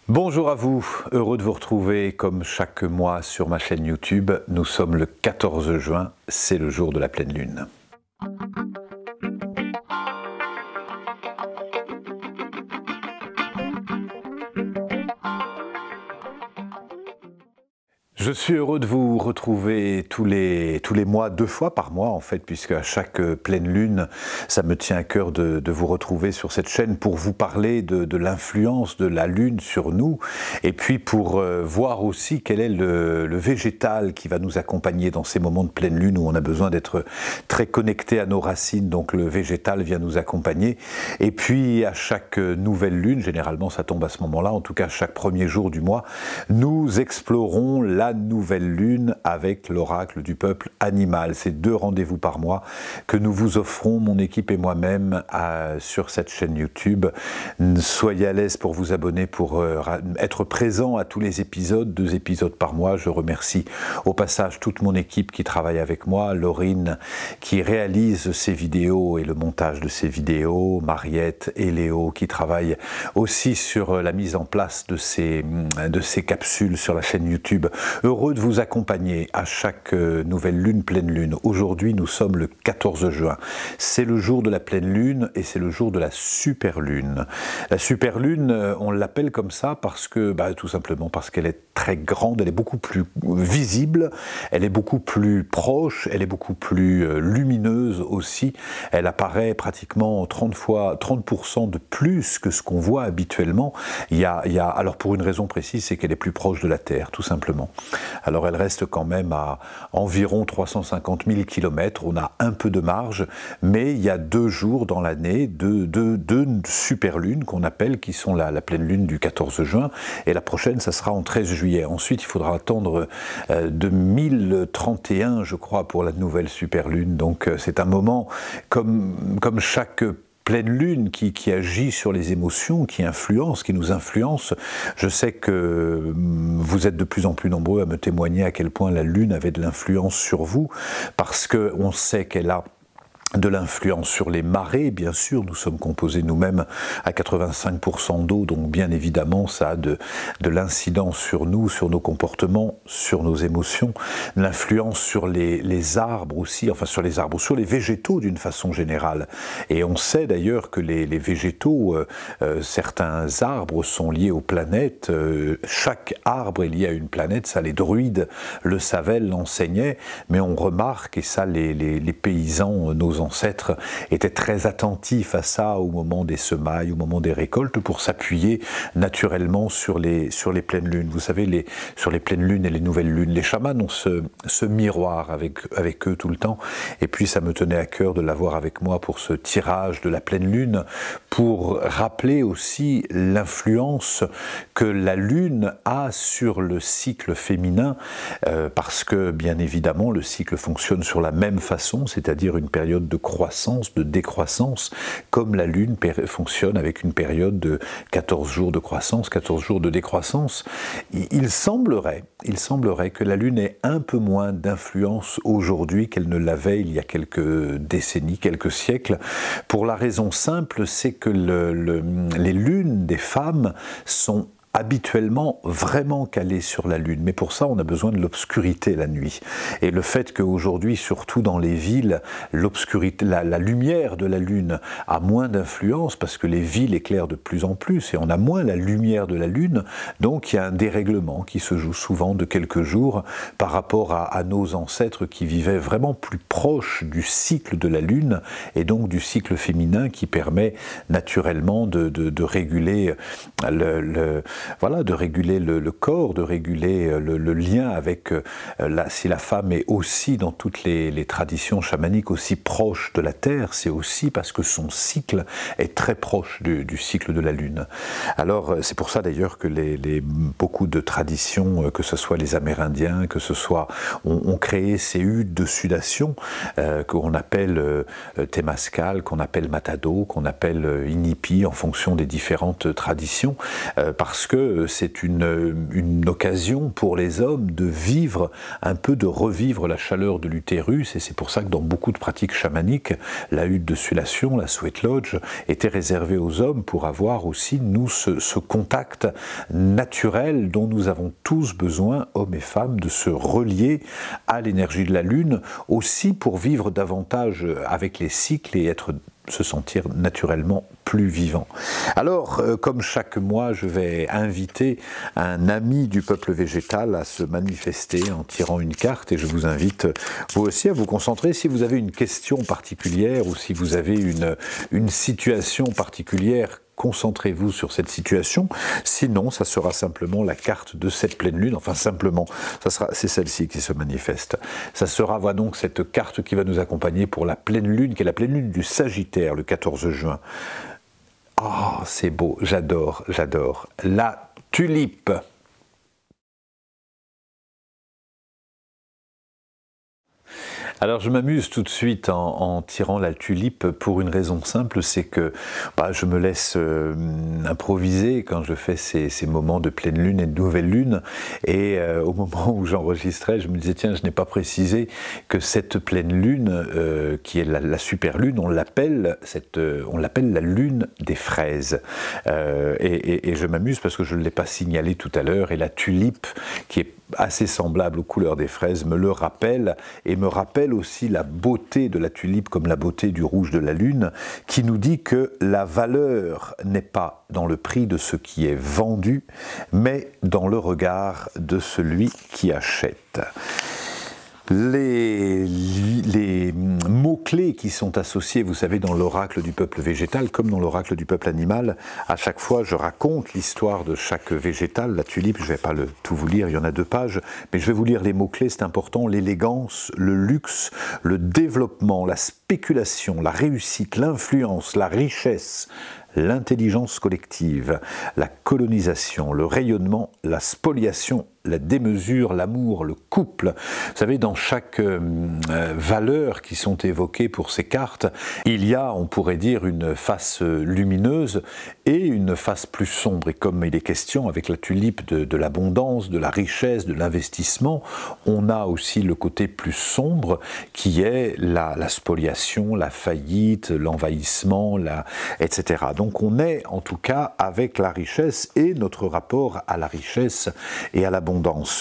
Bonjour à vous, heureux de vous retrouver comme chaque mois sur ma chaîne YouTube. Nous sommes le 14 juin, c'est le jour de la pleine lune. Je suis heureux de vous retrouver tous les mois, 2 fois par mois en fait, puisque à chaque pleine lune, ça me tient à cœur de vous retrouver sur cette chaîne pour vous parler de l'influence de la lune sur nous, et puis pour voir aussi quel est le végétal qui va nous accompagner dans ces moments de pleine lune où on a besoin d'être très connecté à nos racines, donc le végétal vient nous accompagner. Et puis à chaque nouvelle lune, généralement ça tombe à ce moment-là, en tout cas chaque premier jour du mois, nous explorons la nouvelle lune avec l'oracle du peuple animal. C'est 2 rendez-vous par mois que nous vous offrons, mon équipe et moi-même, sur cette chaîne YouTube. Soyez à l'aise pour vous abonner, pour être présent à tous les épisodes, 2 épisodes par mois. Je remercie au passage toute mon équipe qui travaille avec moi, Laurine qui réalise ces vidéos et le montage de ces vidéos, Mariette et Léo qui travaillent aussi sur la mise en place de ces capsules sur la chaîne YouTube. Heureux de vous accompagner à chaque nouvelle lune, pleine lune. Aujourd'hui, nous sommes le 14 juin. C'est le jour de la pleine lune et c'est le jour de la super lune. La super lune, on l'appelle comme ça parce que, tout simplement parce qu'elle est très grande, elle est beaucoup plus visible, elle est beaucoup plus proche, elle est beaucoup plus lumineuse aussi. Elle apparaît pratiquement 30% de plus que ce qu'on voit habituellement. Alors pour une raison précise, c'est qu'elle est plus proche de la Terre, tout simplement. Alors elle reste quand même à environ 350 000 km, on a un peu de marge, mais il y a 2 jours dans l'année, deux super lunes qu'on appelle, qui sont la pleine lune du 14 juin, et la prochaine, ça sera en 13 juillet. Ensuite, il faudra attendre 2031, je crois, pour la nouvelle super lune. Donc c'est un moment, comme chaque pleine lune qui agit sur les émotions, qui nous influence. Je sais que vous êtes de plus en plus nombreux à me témoigner à quel point la lune avait de l'influence sur vous, parce qu'on sait qu'elle a de l'influence sur les marées, bien sûr, nous sommes composés nous-mêmes à 85% d'eau, donc bien évidemment ça a de l'incidence sur nous, sur nos comportements, sur nos émotions, l'influence sur les arbres aussi, enfin sur les arbres, sur les végétaux d'une façon générale. Et on sait d'ailleurs que les végétaux, certains arbres sont liés aux planètes, chaque arbre est lié à une planète, ça les druides le savaient, l'enseignaient, mais on remarque, et ça les paysans, nos ancêtres étaient très attentifs à ça au moment des semailles, au moment des récoltes, pour s'appuyer naturellement sur les pleines lunes. Vous savez, sur les pleines lunes et les nouvelles lunes, les chamans ont ce miroir avec eux tout le temps, et puis ça me tenait à cœur de l'avoir avec moi pour ce tirage de la pleine lune, pour rappeler aussi l'influence que la lune a sur le cycle féminin, parce que bien évidemment le cycle fonctionne sur la même façon, c'est-à-dire une période de croissance, de décroissance, comme la lune fonctionne avec une période de 14 jours de croissance, 14 jours de décroissance. Il semblerait que la lune ait un peu moins d'influence aujourd'hui qu'elle ne l'avait il y a quelques décennies, quelques siècles, pour la raison simple, c'est que les lunes des femmes sont habituellement vraiment calé sur la lune, mais pour ça on a besoin de l'obscurité la nuit. Et le fait qu'aujourd'hui, surtout dans les villes, l'obscurité, la lumière de la lune a moins d'influence parce que les villes éclairent de plus en plus et on a moins la lumière de la lune, donc il y a un dérèglement qui se joue souvent de quelques jours par rapport à nos ancêtres qui vivaient vraiment plus proche du cycle de la lune et donc du cycle féminin qui permet naturellement de réguler de réguler le corps, de réguler le lien avec, si la femme est aussi dans toutes les traditions chamaniques aussi proche de la terre, c'est aussi parce que son cycle est très proche du cycle de la lune. Alors c'est pour ça d'ailleurs que beaucoup de traditions, que ce soit les Amérindiens, que ce soit, ont créé ces huttes de sudation qu'on appelle Temascal, qu'on appelle Matado, qu'on appelle Inipi en fonction des différentes traditions, parce que c'est une occasion pour les hommes de vivre un peu, de revivre la chaleur de l'utérus, et c'est pour ça que dans beaucoup de pratiques chamaniques, la hutte de sulation, la sweat lodge, était réservée aux hommes pour avoir aussi, nous, ce contact naturel dont nous avons tous besoin, hommes et femmes, de se relier à l'énergie de la Lune, aussi pour vivre davantage avec les cycles et se sentir naturellement plus vivant. Alors, comme chaque mois, je vais inviter un ami du peuple végétal à se manifester en tirant une carte, et je vous invite, vous aussi, à vous concentrer. Si vous avez une question particulière ou si vous avez une situation particulière, concentrez-vous sur cette situation, sinon ça sera simplement la carte de cette pleine lune, enfin simplement, c'est celle-ci qui se manifeste. Ça sera donc cette carte qui va nous accompagner pour la pleine lune, qui est la pleine lune du Sagittaire, le 14 juin. Ah, oh, c'est beau, j'adore, j'adore. La tulipe. Alors je m'amuse tout de suite en tirant la tulipe pour une raison simple, c'est que je me laisse improviser quand je fais ces moments de pleine lune et de nouvelle lune, et au moment où j'enregistrais, je me disais tiens, je n'ai pas précisé que cette pleine lune, qui est la super lune, on l'appelle la lune des fraises, et je m'amuse parce que je ne l'ai pas signalé tout à l'heure, et la tulipe, qui est assez semblable aux couleurs des fraises, me le rappelle, et me rappelle aussi la beauté de la tulipe comme la beauté du rouge de la lune, qui nous dit que la valeur n'est pas dans le prix de ce qui est vendu, mais dans le regard de celui qui achète. Les mots-clés qui sont associés, vous savez, dans l'oracle du peuple végétal, comme dans l'oracle du peuple animal, à chaque fois je raconte l'histoire de chaque végétal. La tulipe, je ne vais pas tout vous lire, il y en a 2 pages, mais je vais vous lire les mots-clés, c'est important: l'élégance, le luxe, le développement, la spéculation, la réussite, l'influence, la richesse, l'intelligence collective, la colonisation, le rayonnement, la spoliation, la démesure, l'amour, le couple. Vous savez, dans chaque valeur qui sont évoquées pour ces cartes, il y a, on pourrait dire, une face lumineuse et une face plus sombre. Et comme il est question avec la tulipe de l'abondance, de la richesse, de l'investissement, on a aussi le côté plus sombre qui est la spoliation, la faillite, l'envahissement, etc. Donc on est en tout cas avec la richesse et notre rapport à la richesse et à l'abondance.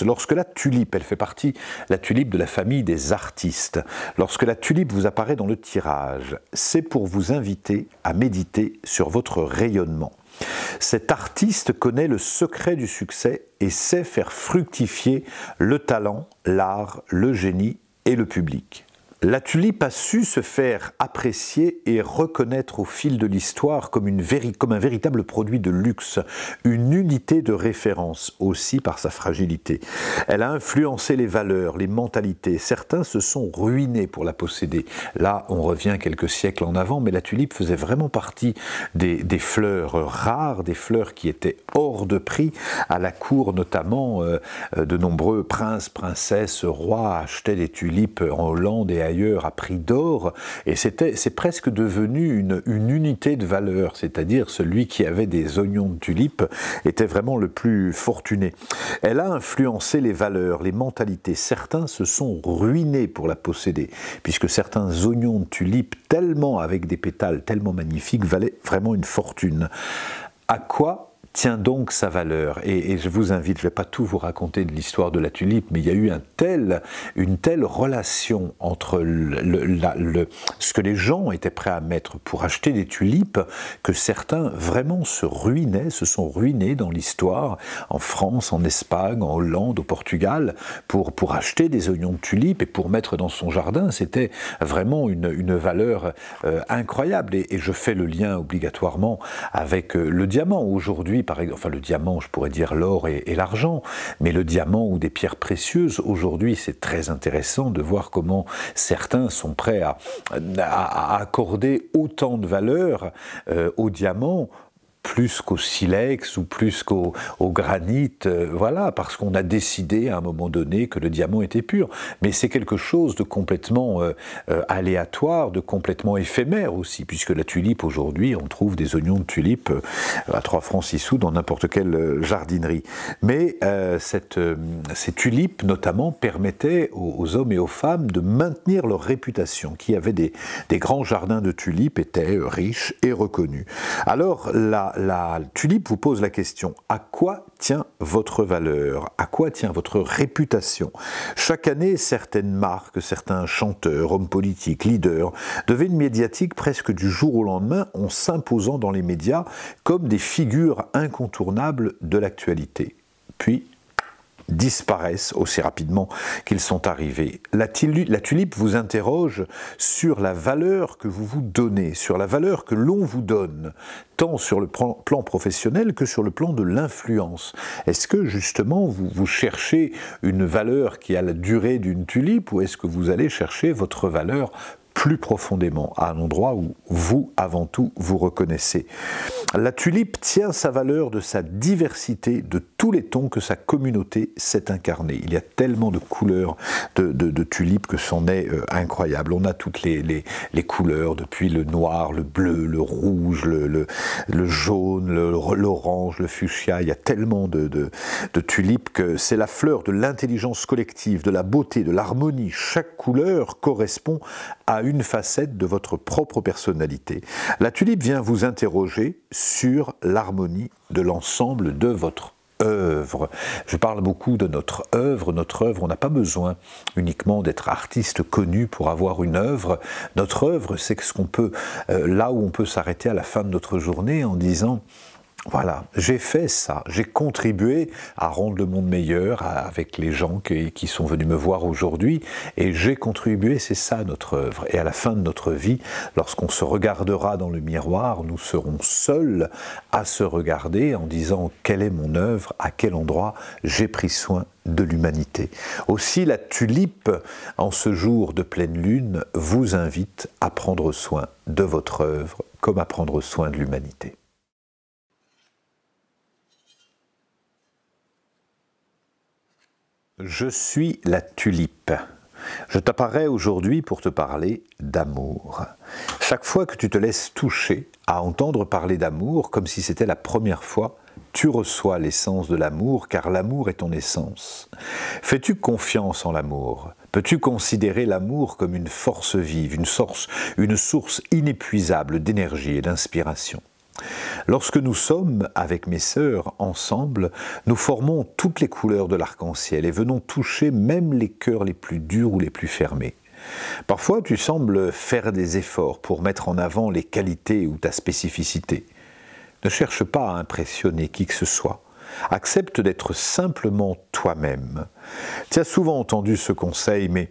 Lorsque la tulipe, elle fait partie, la tulipe, de la famille des artistes, lorsque la tulipe vous apparaît dans le tirage, c'est pour vous inviter à méditer sur votre rayonnement. Cet artiste connaît le secret du succès et sait faire fructifier le talent, l'art, le génie et le public. La tulipe a su se faire apprécier et reconnaître au fil de l'histoire comme un véritable produit de luxe, une unité de référence aussi par sa fragilité. Elle a influencé les valeurs, les mentalités. Certains se sont ruinés pour la posséder. Là, on revient quelques siècles en avant, mais la tulipe faisait vraiment partie des fleurs rares, des fleurs qui étaient hors de prix. À la cour notamment, de nombreux princes, princesses, rois achetaient des tulipes en Hollande et ailleurs à prix d'or, et c'est presque devenu une unité de valeur, c'est-à-dire celui qui avait des oignons de tulipe était vraiment le plus fortuné. Elle a influencé les valeurs, les mentalités. Certains se sont ruinés pour la posséder, puisque certains oignons de tulipe, tellement avec des pétales tellement magnifiques, valaient vraiment une fortune. À quoi tient donc sa valeur? Et je vous invite, je ne vais pas tout vous raconter de l'histoire de la tulipe, mais il y a eu une telle relation entre ce que les gens étaient prêts à mettre pour acheter des tulipes, que certains vraiment se sont ruinés dans l'histoire, en France, en Espagne, en Hollande, au Portugal, pour acheter des oignons de tulipes et pour mettre dans son jardin. C'était vraiment une valeur incroyable. Et je fais le lien obligatoirement avec le diamant. Aujourd'hui, enfin le diamant, je pourrais dire l'or et l'argent, mais le diamant ou des pierres précieuses, aujourd'hui c'est très intéressant de voir comment certains sont prêts à accorder autant de valeur au diamant plus qu'au silex ou plus qu'au granit, voilà, parce qu'on a décidé à un moment donné que le diamant était pur. Mais c'est quelque chose de complètement aléatoire, de complètement éphémère aussi, puisque la tulipe aujourd'hui, on trouve des oignons de tulipe à 3 francs 6 sous dans n'importe quelle jardinerie. Mais ces tulipes notamment permettaient aux hommes et aux femmes de maintenir leur réputation, qui avaient des grands jardins de tulipes, étaient riches et reconnus. Alors la tulipe vous pose la question, à quoi tient votre valeur? À quoi tient votre réputation? Chaque année, certaines marques, certains chanteurs, hommes politiques, leaders, deviennent médiatiques presque du jour au lendemain en s'imposant dans les médias comme des figures incontournables de l'actualité. Puis disparaissent aussi rapidement qu'ils sont arrivés. La tulipe vous interroge sur la valeur que vous vous donnez, sur la valeur que l'on vous donne, tant sur le plan professionnel que sur le plan de l'influence. Est-ce que justement vous cherchez une valeur qui a la durée d'une tulipe, ou est-ce que vous allez chercher votre valeur plus profondément, à un endroit où vous, avant tout, vous reconnaissez? La tulipe tient sa valeur de sa diversité, de tous les tons que sa communauté s'est incarnée. Il y a tellement de couleurs de tulipes que c'en est incroyable. On a toutes les couleurs, depuis le noir, le bleu, le rouge, le jaune, l'orange, le fuchsia. Il y a tellement de tulipes que c'est la fleur de l'intelligence collective, de la beauté, de l'harmonie. Chaque couleur correspond à une facette de votre propre personnalité. La tulipe vient vous interroger sur l'harmonie de l'ensemble de votre œuvre. Je parle beaucoup de notre œuvre. Notre œuvre, on n'a pas besoin uniquement d'être artiste connu pour avoir une œuvre. Notre œuvre, c'est ce qu'on peut, là où on peut s'arrêter à la fin de notre journée en disant: voilà, j'ai fait ça, j'ai contribué à rendre le monde meilleur avec les gens qui sont venus me voir aujourd'hui, et j'ai contribué, c'est ça notre œuvre. Et à la fin de notre vie, lorsqu'on se regardera dans le miroir, nous serons seuls à se regarder en disant: quelle est mon œuvre, à quel endroit j'ai pris soin de l'humanité. Aussi, la tulipe, en ce jour de pleine lune, vous invite à prendre soin de votre œuvre comme à prendre soin de l'humanité. Je suis la tulipe. Je t'apparais aujourd'hui pour te parler d'amour. Chaque fois que tu te laisses toucher à entendre parler d'amour, comme si c'était la première fois, tu reçois l'essence de l'amour, car l'amour est ton essence. Fais-tu confiance en l'amour? Peux-tu considérer l'amour comme une force vive, une source inépuisable d'énergie et d'inspiration? Lorsque nous sommes, avec mes sœurs, ensemble, nous formons toutes les couleurs de l'arc-en-ciel et venons toucher même les cœurs les plus durs ou les plus fermés. Parfois, tu sembles faire des efforts pour mettre en avant les qualités ou ta spécificité. Ne cherche pas à impressionner qui que ce soit. Accepte d'être simplement toi-même. Tu as souvent entendu ce conseil, mais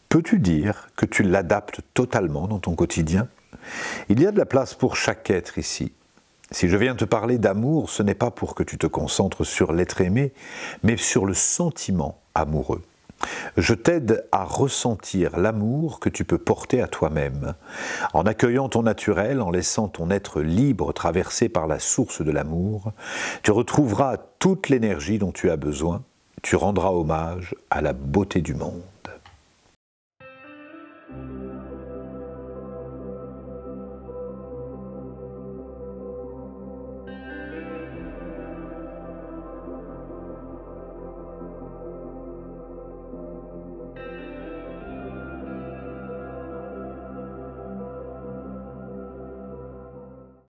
peux-tu dire que tu l'adaptes totalement dans ton quotidien? Il y a de la place pour chaque être ici. Si je viens te parler d'amour, ce n'est pas pour que tu te concentres sur l'être aimé, mais sur le sentiment amoureux. Je t'aide à ressentir l'amour que tu peux porter à toi-même. En accueillant ton naturel, en laissant ton être libre traversé par la source de l'amour, tu retrouveras toute l'énergie dont tu as besoin, tu rendras hommage à la beauté du monde.